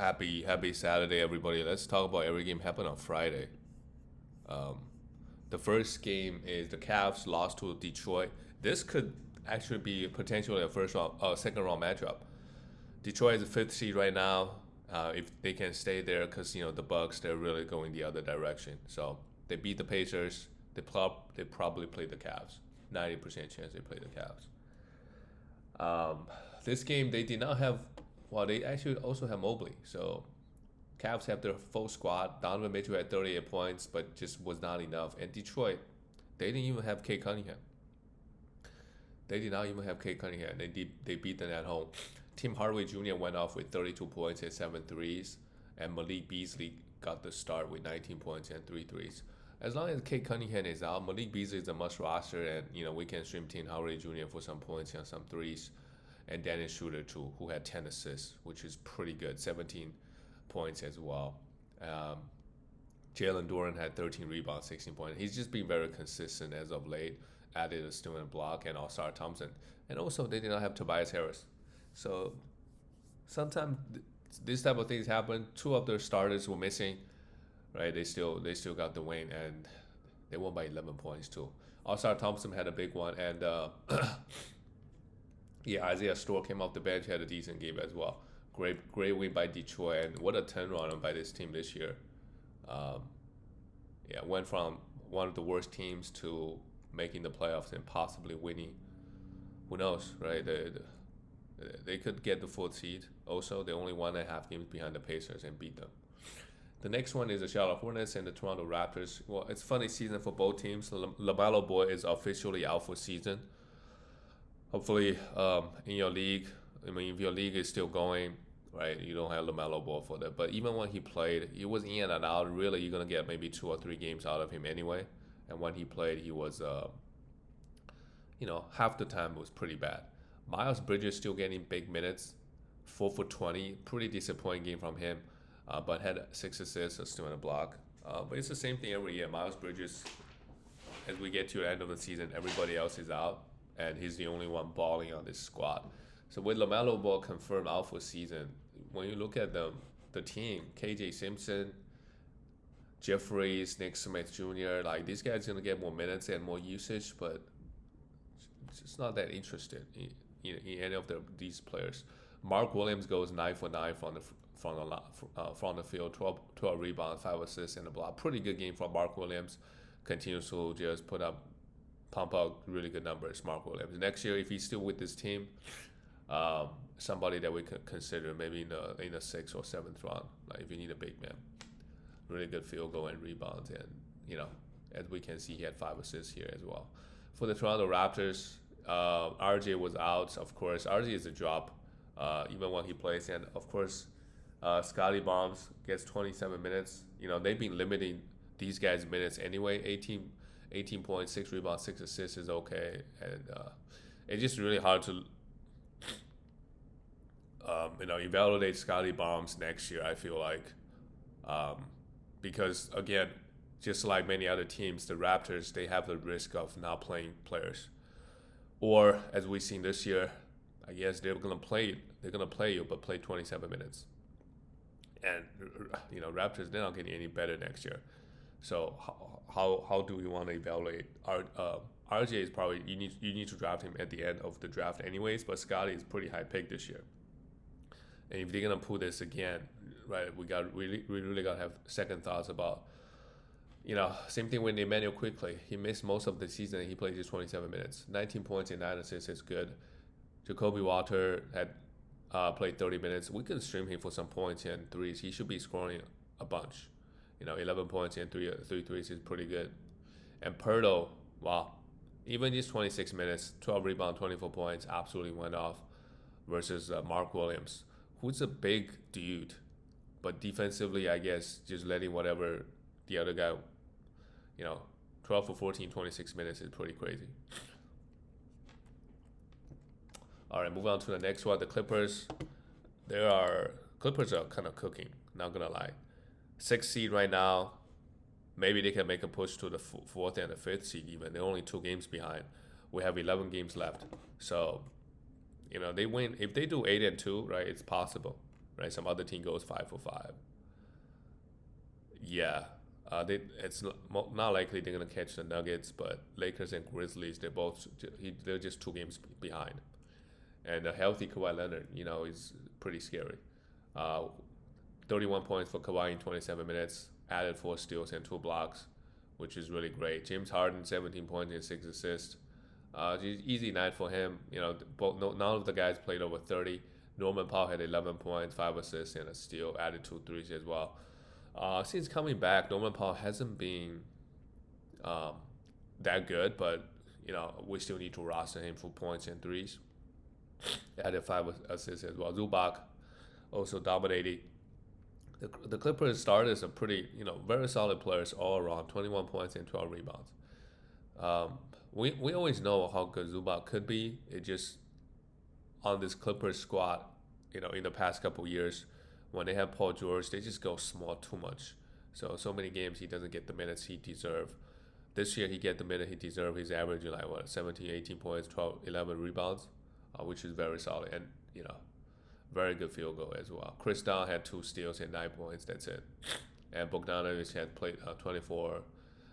Happy Saturday, everybody. Let's talk about every game happened on Friday. Um, the first game is the Cavs lost to Detroit. This could actually be potentially a second round matchup. Detroit is the fifth seed right now. If they can stay there, because the Bucks, they're really going the other direction. So they beat the Pacers. They probably play the Cavs. 90% chance they play the Cavs. This game they did not have. Well, they actually also have Mobley. So Cavs have their full squad. Donovan Mitchell had 38 points, but just was not enough. And Detroit, they didn't even have Kate Cunningham. They did not even have Kate Cunningham. They beat them at home. Tim Hardaway Jr. went off with 32 points and 7 threes, and Malik Beasley got the start with 19 points and 3 threes. As long as Kate Cunningham is out, Malik Beasley is a must roster, and we can stream Tim Hardaway Jr. for some points and some threes, and Dennis Schroeder too, who had 10 assists, which is pretty good, 17 points as well. Um, Jalen Duren had 13 rebounds, 16 points. He's just been very consistent as of late. Added a student block and All-Star Thompson, and also they did not have Tobias Harris. So sometimes this type of things happen. Two of their starters were missing, right? They still got the win, and they won by 11 points too. All-Star Thompson had a big one, and yeah, Isaiah Store came off the bench, had a decent game as well. Great win by Detroit, and what a turnaround by this team this year. Um, yeah, went from one of the worst teams to making the playoffs and possibly winning. Who knows, right? They could get the fourth seed. Also, they're only 1.5 games behind the Pacers and beat them. The next one is the Charlotte Hornets and the Toronto Raptors. Well, it's a funny season for both teams. LaMelo Ball is officially out for season. Hopefully, in your league, I mean, if your league is still going, right, you don't have LaMelo Ball for that. But even when he played, he was in and out. Really, you're going to get maybe 2 or 3 games out of him anyway. And when he played, he was, half the time was pretty bad. Miles Bridges still getting big minutes, 4 for 20. Pretty disappointing game from him, but had 6 assists, still in a block. But it's the same thing every year. Miles Bridges, as we get to the end of the season, everybody else is out, and he's the only one balling on this squad. So with LaMelo Ball confirmed out for season, when you look at the team, KJ Simpson, Jeffries, Nick Smith Jr., like these guys are gonna get more minutes and more usage, but it's not that interested in any of these players. Mark Williams goes 9 for 9 from the field, 12 rebounds, 5 assists, and a block. Pretty good game for Mark Williams. Continues to just pump out really good numbers. Mark Williams. Next year, if he's still with this team, somebody that we could consider maybe in the 6th or 7th round. Like if you need a big man. Really good field goal and rebounds, and as we can see, he had 5 assists here as well. For the Toronto Raptors, RJ was out. Of course, RJ is a drop, even when he plays, and of course, Scotty Barnes gets 27 minutes. They've been limiting these guys' minutes anyway. 18 points, 6 rebounds, 6 assists is okay, and it's just really hard to evaluate Scotty Barnes next year. I feel like. Because again, just like many other teams, the Raptors, they have the risk of not playing players, or as we've seen this year, I guess they're gonna play you, but play 27 minutes. And Raptors, they're not getting any better next year. So how do we want to evaluate RJ? Is probably you need to draft him at the end of the draft anyways, but Scotty is pretty high pick this year. And if they're gonna pull this again, right, we really gotta have second thoughts about, same thing with Emmanuel Quickly. He missed most of the season. He played just 27 minutes, 19 points and 9 assists is good. Jacoby Walter had played 30 minutes. We can stream him for some points and threes. He should be scoring a bunch. 11 points and 3 threes is pretty good. And Pirtle, wow, even just 26 minutes, 12 rebounds, 24 points, absolutely went off versus Mark Williams, who's a big dude, but defensively, I guess, just letting whatever the other guy, 12 for 14, 26 minutes is pretty crazy. All right, moving on to the next one. The Clippers are kind of cooking, not gonna lie. 6th seed right now. Maybe they can make a push to the 4th and the 5th seed even. They're only 2 games behind. We have 11 games left. So, they win. If they do 8-2, right, it's possible, right? Some other team goes 5 for 5. Yeah, it's not likely they're gonna catch the Nuggets, but Lakers and Grizzlies, they're just 2 games behind. And a healthy Kawhi Leonard, is pretty scary. Uh, 31 points for Kawhi in 27 minutes, added 4 steals and 2 blocks, which is really great. James Harden, 17 points and 6 assists. Easy night for him. None of the guys played over 30. Norman Powell had 11 points, 5 assists, and a steal, added 2 threes as well. Since coming back, Norman Powell hasn't been that good, but we still need to roster him for points and threes. Added 5 assists as well. Zubac also dominating. The Clippers starters are pretty, very solid players all around. 21 points and 12 rebounds. We always know how good Zubac could be. It just on this Clippers squad, in the past couple years, when they have Paul George, they just go small too much. So many games he doesn't get the minutes he deserves. This year he get the minute he deserves. He's averaging 17, 18 points, 12, 11 rebounds, which is very solid. And, very good field goal as well. Chris Dunn had 2 steals and 9 points. That's it. And Bogdanovic had played 24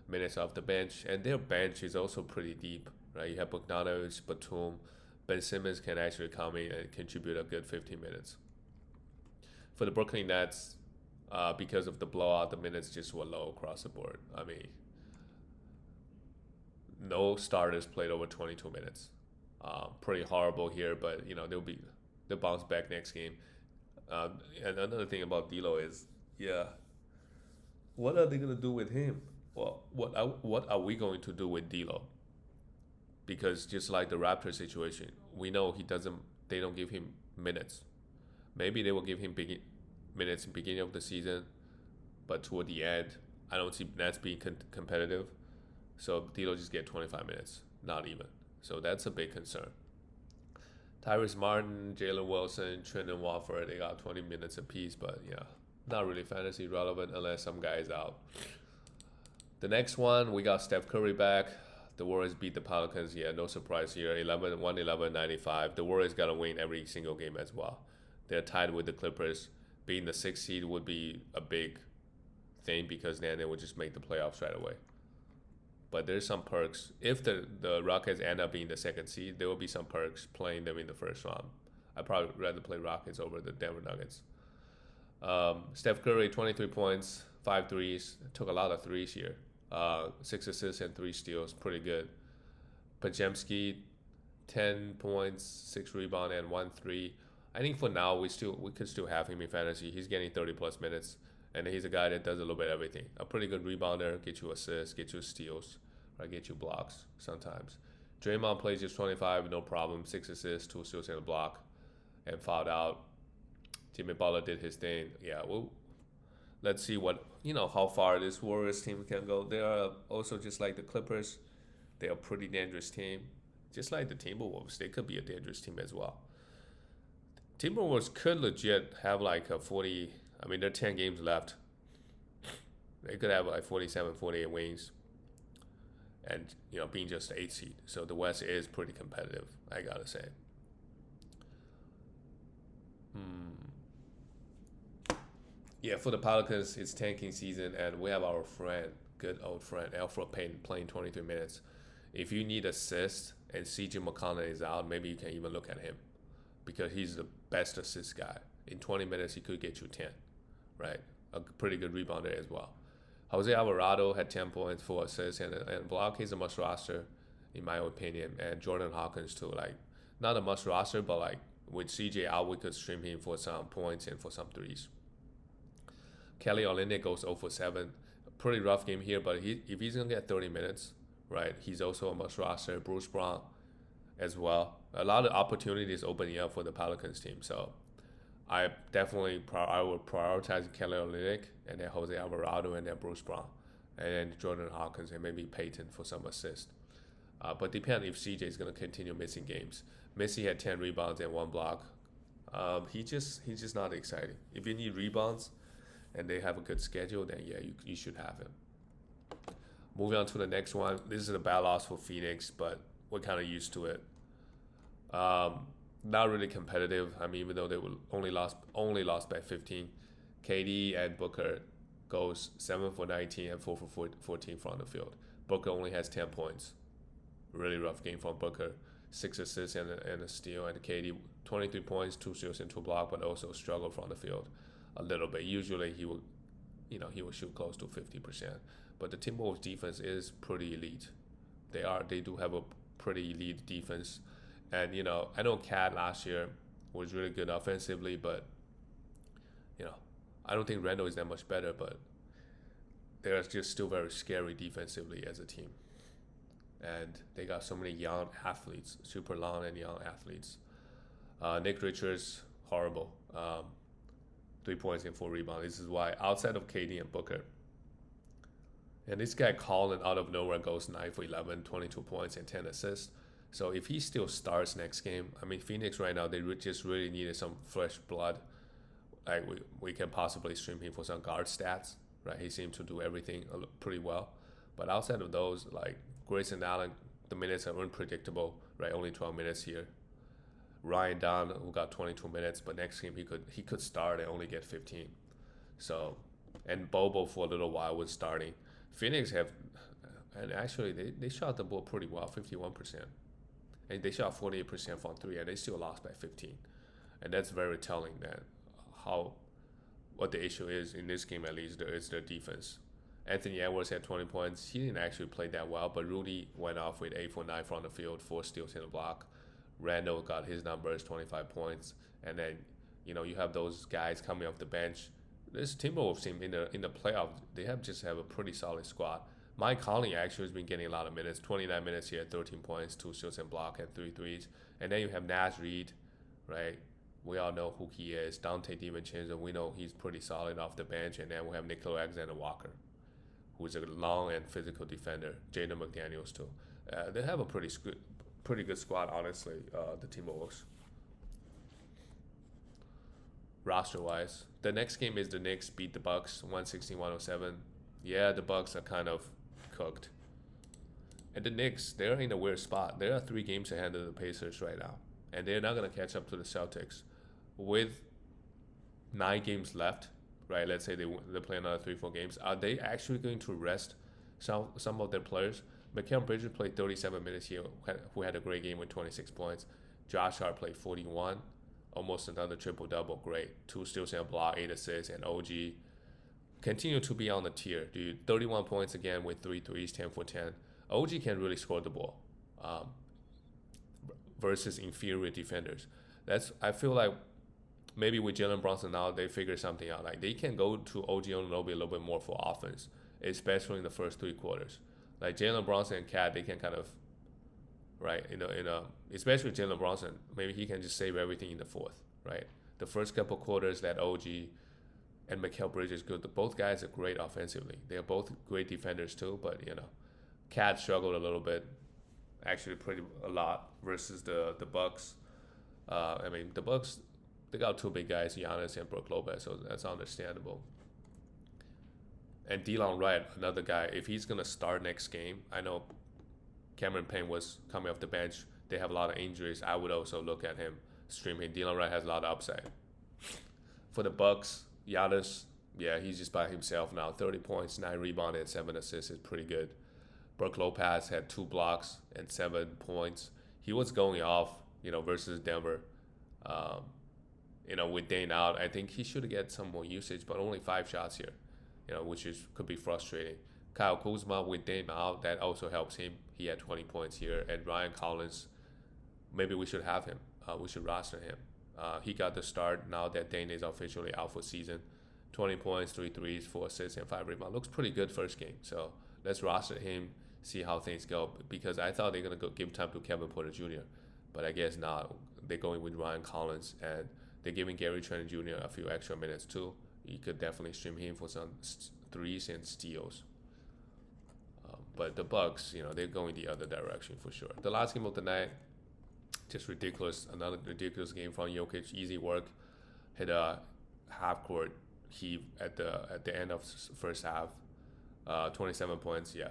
minutes off the bench. And their bench is also pretty deep, right? You have Bogdanovic, Batum, Ben Simmons can actually come in and contribute a good 15 minutes. For the Brooklyn Nets, because of the blowout, the minutes just were low across the board. I mean, no starters played over 22 minutes. Pretty horrible here, but they'll bounce back next game. And another thing about D'Lo is, what are they gonna do with him? Well, what are we going to do with D'Lo? Because just like the Raptors situation, we know they don't give him minutes. Maybe they will give him minutes in the beginning of the season, but toward the end, I don't see Nets being competitive. So D'Lo just get 25 minutes, not even. So that's a big concern. Tyrese Martin, Jalen Wilson, Trendon Watford, they got 20 minutes apiece, but not really fantasy relevant unless some guy is out. The next one, we got Steph Curry back. The Warriors beat the Pelicans. No surprise here. 111-95. The Warriors got to win every single game as well. They're tied with the Clippers. Being the 6th seed would be a big thing because then they would just make the playoffs right away. But there's some perks. If the Rockets end up being the 2nd seed, there will be some perks playing them in the first round. I'd probably rather play Rockets over the Denver Nuggets. Steph Curry, 23 points, 5 threes. Took a lot of threes here. 6 assists and 3 steals. Pretty good. Podziemski, 10 points, 6 rebounds, and 1 3. I think for now we could still have him in fantasy. He's getting 30+ minutes. And he's a guy that does a little bit of everything. A pretty good rebounder, get you assists, get you steals, or get you blocks sometimes. Draymond plays just 25, no problem. 6 assists, 2 steals and a block, and fouled out. Jimmy Butler did his thing. Let's see how far this Warriors team can go. They are also just like the Clippers. They are a pretty dangerous team. Just like the Timberwolves, they could be a dangerous team as well. Timberwolves could legit have a 40. There are 10 games left. They could have 47, 48 wins. And, being just the 8th seed. So the West is pretty competitive, I gotta say. For the Pelicans, it's tanking season, and we have our good old friend, Alfred Payton, playing 23 minutes. If you need assists and CJ McCollum is out, maybe you can even look at him. Because he's the best assist guy. In 20 minutes, he could get you 10. Right, a pretty good rebounder as well. Jose Alvarado had 10 points, 4 assists, and block. He's a must roster, in my opinion. And Jordan Hawkins too, not a must roster, but with CJ out, we could stream him for some points and for some threes. Kelly Olynyk goes 0 for 7. Pretty rough game here, but if he's gonna get 30 minutes, right, he's also a must roster. Bruce Brown, as well. A lot of opportunities opening up for the Pelicans team, so. I will prioritize Kelly Olynyk and then Jose Alvarado and then Bruce Brown and then Jordan Hawkins and maybe Payton for some assist. But depending if CJ is going to continue missing games. Missy had 10 rebounds and 1 block. He's just not exciting. If you need rebounds and they have a good schedule, then you should have him. Moving on to the next one. This is a bad loss for Phoenix, but we're kind of used to it. not really competitive. I mean, even though they will only lost by 15, KD and Booker goes 7 for 19 and 4 for 14 from the field. Booker only has 10 points. Really rough game from Booker. 6 assists and a steal, and KD 23 points, 2 steals and 2 blocks, but also struggled from the field a little bit. Usually he will shoot close to 50%. But the Timberwolves defense is pretty elite. They do have a pretty elite defense. And I know Cat last year was really good offensively, but I don't think Randall is that much better, but they're just still very scary defensively as a team. And they got so many young athletes, super long and young athletes. Nick Richards, horrible. 3 points and 4 rebounds. This is why outside of KD and Booker, and this guy Colin out of nowhere goes 9 for 11, 22 points and 10 assists. So if he still starts next game, I mean Phoenix right now, they just really needed some fresh blood. Like we can possibly stream him for some guard stats, right? He seemed to do everything pretty well. But outside of those, like Grayson Allen, the minutes are unpredictable, right? Only 12 minutes here. Ryan Dunn, who got 22 minutes, but next game he could start and only get 15. So, and Bobo for a little while was starting. Phoenix and actually they shot the ball pretty well, 51%. And they shot 48% from 3, and they still lost by 15. And that's very telling that what the issue is in this game, at least, is their defense. Anthony Edwards had 20 points. He didn't actually play that well, but Rudy went off with 8 for 9 from the field, 4 steals and a block. Randall got his numbers, 25 points. And then, you have those guys coming off the bench. This Timberwolves team in the playoffs, they just have a pretty solid squad. Mike Conley actually has been getting a lot of minutes, 29 minutes here, 13 points, 2 steals and block, and 3 threes. And then you have Naz Reid, right? We all know who he is. Dante DiVincenzo, we know he's pretty solid off the bench. And then we have Nicolo Alexander-Walker, who's a long and physical defender. Jaden McDaniels too. They have a pretty good squad, honestly, the Timberwolves. Roster-wise, the next game is the Knicks beat the Bucks 116-107. Yeah, the Bucks are kind of cooked. And the Knicks, they're in a weird spot. They are 3 games ahead of the Pacers right now, and they're not going to catch up to the Celtics. With 9 games left, right? Let's say they play another 3-4 games. Are they actually going to rest some of their players? Mikal Bridges played 37 minutes here, who had a great game with 26 points. Josh Hart played 41, almost another triple-double, great. 2 steals and a block, 8 assists, and OG continue to be on the tier, dude. 31 points again with 3 threes, 10 for 10. OG can really score the ball versus inferior defenders. I feel like maybe with Jalen Brunson now, they figure something out. Like they can go to OG Anunoby a little bit more for offense, especially in the first 3 quarters. Like Jalen Brunson and Cat, they can kind of, right, especially Jalen Brunson, maybe he can just save everything in the fourth, right? The first couple quarters that OG and Mikal Bridges good. Both guys are great offensively. They are both great defenders too, but Cat struggled a little bit, actually a lot versus the Bucks. I mean the Bucks, they got 2 big guys, Giannis and Brook Lopez, so that's understandable. And Delon Wright, another guy, if he's going to start next game, I know Cameron Payne was coming off the bench. They have a lot of injuries. I would also look at him, stream him. Delon Wright has a lot of upside. For the Bucks, Giannis, yeah, he's just by himself now. 30 points, 9 rebounds, and 7 assists is pretty good. Brook Lopez had 2 blocks and 7 points. He was going off, versus Denver. With Dane out, I think he should get some more usage, but only 5 shots here. Which could be frustrating. Kyle Kuzma with Dame out, that also helps him. He had 20 points here. And Ryan Collins, maybe we should have him. We should roster him. He got the start now that Dane is officially out for season. 20 points, 3 threes, 4 assists, and 5 rebounds. Looks pretty good first game. So let's roster him, see how things go. Because I thought they're going to give time to Kevin Porter Jr. But I guess not. They're going with Ryan Collins. And they're giving Gary Trent Jr. a few extra minutes too. You could definitely stream him for some threes and steals. But the Bucks, they're going the other direction for sure. The last game of the night, just ridiculous. Another ridiculous game from Jokic. Easy work. Hit a half-court heave at the end of first half. 27 points, yeah.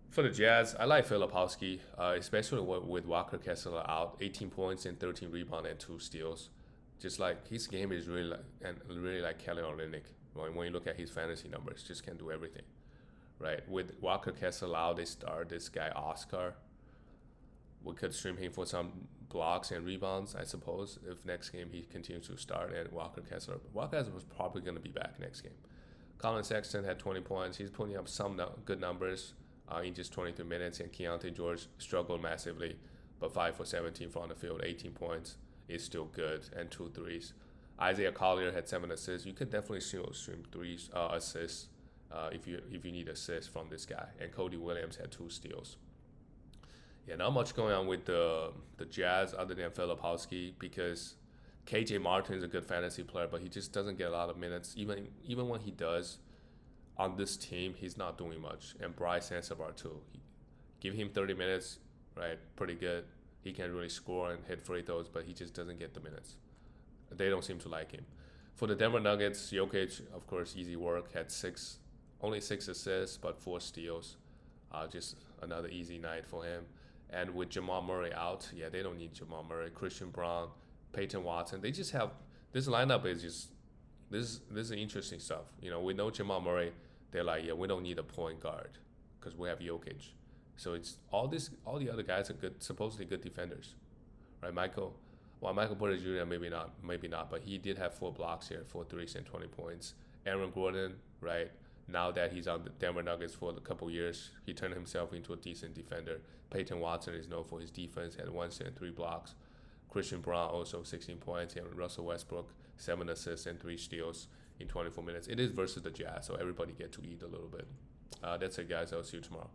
For the Jazz, I like Filipowski, especially with Walker Kessler out. 18 points and 13 rebounds and 2 steals. Just like his game is really like, and really like Kelly Olynyk. When you look at his fantasy numbers, just can do everything, right? With Walker Kessler out, they start this guy Oscar. We could stream him for some blocks and rebounds, I suppose, if next game he continues to start. And Walker Kessler was probably going to be back next game. Colin Sexton had 20 points. He's putting up some good numbers in just 23 minutes. And Keontae George struggled massively, but 5 for 17 from the field, 18 points is still good, and 2 threes. Isaiah Collier had 7 assists. You could definitely stream assists if you need assists from this guy. And Cody Williams had 2 steals. Yeah, not much going on with the Jazz other than Filipowski, because KJ Martin is a good fantasy player, but he just doesn't get a lot of minutes. Even when he does, on this team, he's not doing much. And Bryce Sensabaugh too. Give him 30 minutes, right? Pretty good. He can really score and hit free throws, but he just doesn't get the minutes. They don't seem to like him. For the Denver Nuggets, Jokic, of course, easy work. Had only 6 assists, but 4 steals. Just another easy night for him. And with Jamal Murray out, yeah, they don't need Jamal Murray. Christian Brown, Peyton Watson, they just have this lineup is just this is interesting stuff. We know Jamal Murray. They're like, yeah, we don't need a point guard because we have Jokic. So it's all the other guys are good, supposedly good defenders, right? Michael Porter Jr. maybe not, but he did have 4 blocks here, 4 threes and 20 points. Aaron Gordon, right? Now that he's on the Denver Nuggets for a couple years, he turned himself into a decent defender. Peyton Watson is known for his defense, had 1 and 3 blocks. Christian Brown also 16 points, and Russell Westbrook 7 assists and 3 steals in 24 minutes. It is versus the Jazz, so everybody get to eat a little bit. That's it, guys. I'll see you tomorrow.